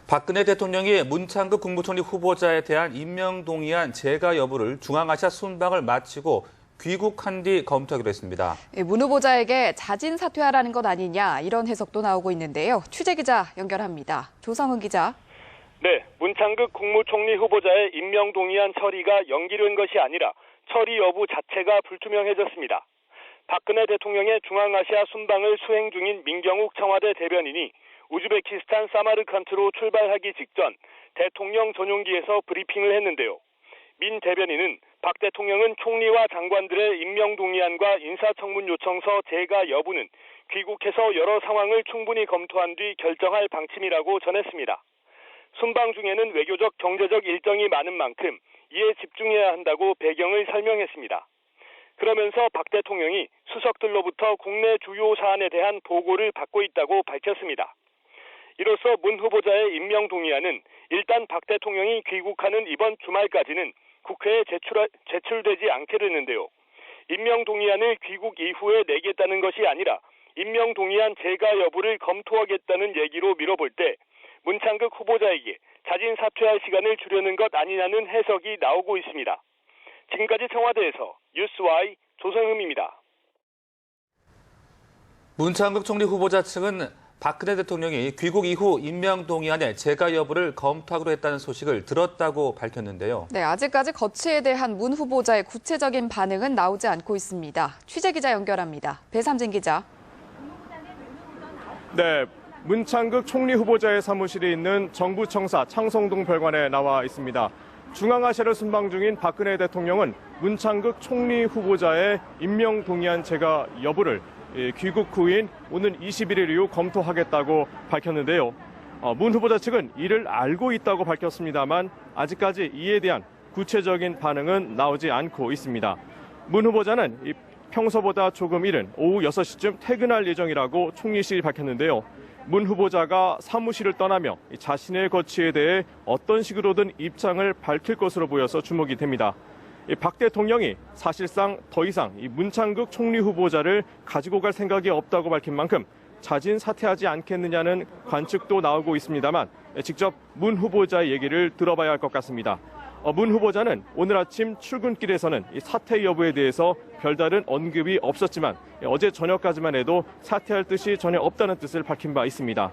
박근혜 대통령이 문창극 국무총리 후보자에 대한 임명 동의안 제가 여부를 중앙아시아 순방을 마치고 귀국한 뒤 검토하기로 했습니다. 문 후보자에게 자진 사퇴하라는 것 아니냐 이런 해석도 나오고 있는데요. 취재기자 연결합니다. 조성은 기자. 네, 문창극 국무총리 후보자의 임명 동의안 처리가 연기된 것이 아니라 처리 여부 자체가 불투명해졌습니다. 박근혜 대통령의 중앙아시아 순방을 수행 중인 민경욱 청와대 대변인이 우즈베키스탄 사마르칸트로 출발하기 직전 대통령 전용기에서 브리핑을 했는데요. 민 대변인은 박 대통령은 총리와 장관들의 임명 동의안과 인사청문 요청서 제가 여부는 귀국해서 여러 상황을 충분히 검토한 뒤 결정할 방침이라고 전했습니다. 순방 중에는 외교적, 경제적 일정이 많은 만큼 이에 집중해야 한다고 배경을 설명했습니다. 그러면서 박 대통령이 수석들로부터 국내 주요 사안에 대한 보고를 받고 있다고 밝혔습니다. 이로써 문 후보자의 임명 동의안은 일단 박 대통령이 귀국하는 이번 주말까지는 국회에 제출되지 않게 되는데요. 임명 동의안을 귀국 이후에 내겠다는 것이 아니라 임명 동의안 제가 여부를 검토하겠다는 얘기로 미뤄볼 때 문창극 후보자에게 자진 사퇴할 시간을 주려는 것 아니냐는 해석이 나오고 있습니다. 지금까지 청와대에서 뉴스Y 조성흠입니다. 문창극 총리 후보자 측은 박근혜 대통령이 귀국 이후 임명 동의안의 제가 여부를 검토하기로 했다는 소식을 들었다고 밝혔는데요. 네, 아직까지 거취에 대한 문 후보자의 구체적인 반응은 나오지 않고 있습니다. 취재기자 연결합니다. 배삼진 기자. 네, 문창극 총리 후보자의 사무실이 있는 정부청사 창성동 별관에 나와 있습니다. 중앙아시아를 순방 중인 박근혜 대통령은 문창극 총리 후보자의 임명 동의안 제가 여부를 귀국 후인 오는 21일 이후 검토하겠다고 밝혔는데요. 문 후보자 측은 이를 알고 있다고 밝혔습니다만 아직까지 이에 대한 구체적인 반응은 나오지 않고 있습니다. 문 후보자는 평소보다 조금 이른 오후 6시쯤 퇴근할 예정이라고 총리실이 밝혔는데요. 문 후보자가 사무실을 떠나며 자신의 거취에 대해 어떤 식으로든 입장을 밝힐 것으로 보여서 주목이 됩니다. 박 대통령이 사실상 더 이상 문창극 총리 후보자를 가지고 갈 생각이 없다고 밝힌 만큼 자진 사퇴하지 않겠느냐는 관측도 나오고 있습니다만 직접 문 후보자의 얘기를 들어봐야 할 것 같습니다. 문 후보자는 오늘 아침 출근길에서는 사퇴 여부에 대해서 별다른 언급이 없었지만 어제 저녁까지만 해도 사퇴할 뜻이 전혀 없다는 뜻을 밝힌 바 있습니다.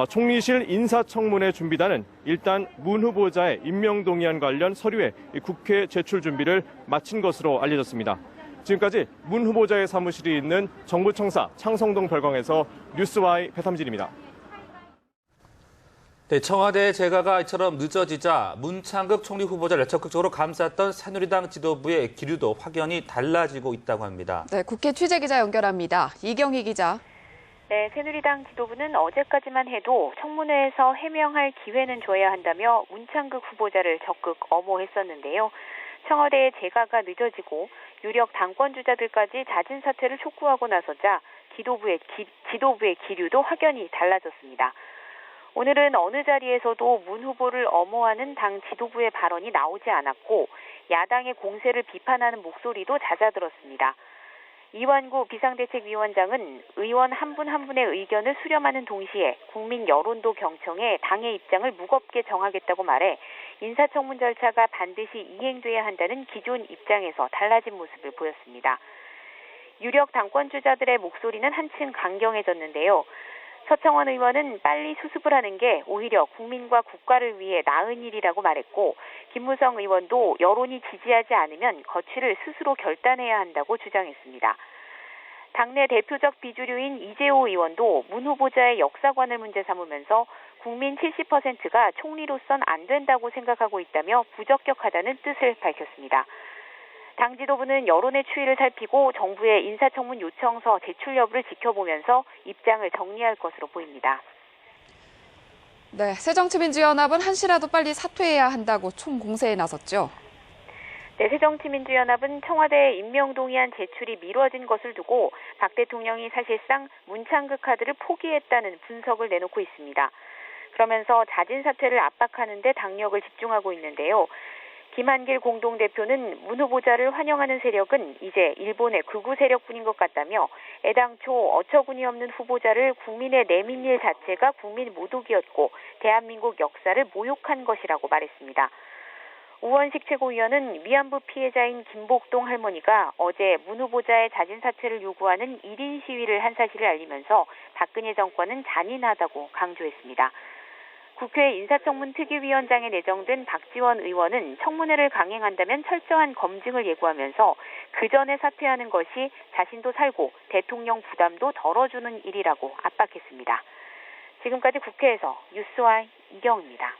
총리실 인사청문회 준비단은 일단 문 후보자의 임명 동의안 관련 서류의 국회 제출 준비를 마친 것으로 알려졌습니다. 지금까지 문 후보자의 사무실이 있는 정부청사 창성동 별관에서 뉴스Y 배삼진입니다. 네, 청와대 재가가 이처럼 늦어지자 문창극 총리 후보자를 적극적으로 감쌌던 새누리당 지도부의 기류도 확연히 달라지고 있다고 합니다. 네, 국회 취재기자 연결합니다. 이경희 기자. 네, 새누리당 지도부는 어제까지만 해도 청문회에서 해명할 기회는 줘야 한다며 문창극 후보자를 적극 엄호했었는데요. 청와대의 재가가 늦어지고 유력 당권 주자들까지 자진 사퇴를 촉구하고 나서자 지도부의 기류도 확연히 달라졌습니다. 오늘은 어느 자리에서도 문 후보를 엄호하는 당 지도부의 발언이 나오지 않았고 야당의 공세를 비판하는 목소리도 잦아들었습니다. 이완구 비상대책위원장은 의원 한 분 한 분의 의견을 수렴하는 동시에 국민 여론도 경청해 당의 입장을 무겁게 정하겠다고 말해 인사청문 절차가 반드시 이행돼야 한다는 기존 입장에서 달라진 모습을 보였습니다. 유력 당권 주자들의 목소리는 한층 강경해졌는데요. 서청원 의원은 빨리 수습을 하는 게 오히려 국민과 국가를 위해 나은 일이라고 말했고 김무성 의원도 여론이 지지하지 않으면 거취를 스스로 결단해야 한다고 주장했습니다. 당내 대표적 비주류인 이재호 의원도 문 후보자의 역사관을 문제 삼으면서 국민 70%가 총리로선 안 된다고 생각하고 있다며 부적격하다는 뜻을 밝혔습니다. 당 지도부는 여론의 추이를 살피고 정부의 인사청문 요청서 제출 여부를 지켜보면서 입장을 정리할 것으로 보입니다. 네, 새정치민주연합은 한시라도 빨리 사퇴해야 한다고 총공세에 나섰죠. 네, 새정치민주연합은 청와대의 임명동의안 제출이 미뤄진 것을 두고 박 대통령이 사실상 문창극 카드를 포기했다는 분석을 내놓고 있습니다. 그러면서 자진 사퇴를 압박하는 데 당력을 집중하고 있는데요. 김한길 공동대표는 문 후보자를 환영하는 세력은 이제 일본의 극우 세력뿐인 것 같다며 애당초 어처구니 없는 후보자를 국민에 내민 일 자체가 국민 모독이었고 대한민국 역사를 모욕한 것이라고 말했습니다. 우원식 최고위원은 위안부 피해자인 김복동 할머니가 어제 문 후보자의 자진 사퇴를 요구하는 1인 시위를 한 사실을 알리면서 박근혜 정권은 잔인하다고 강조했습니다. 국회 인사청문 특위위원장에 내정된 박지원 의원은 청문회를 강행한다면 철저한 검증을 예고하면서 그 전에 사퇴하는 것이 자신도 살고 대통령 부담도 덜어주는 일이라고 압박했습니다. 지금까지 국회에서 뉴스와이 이경입니다.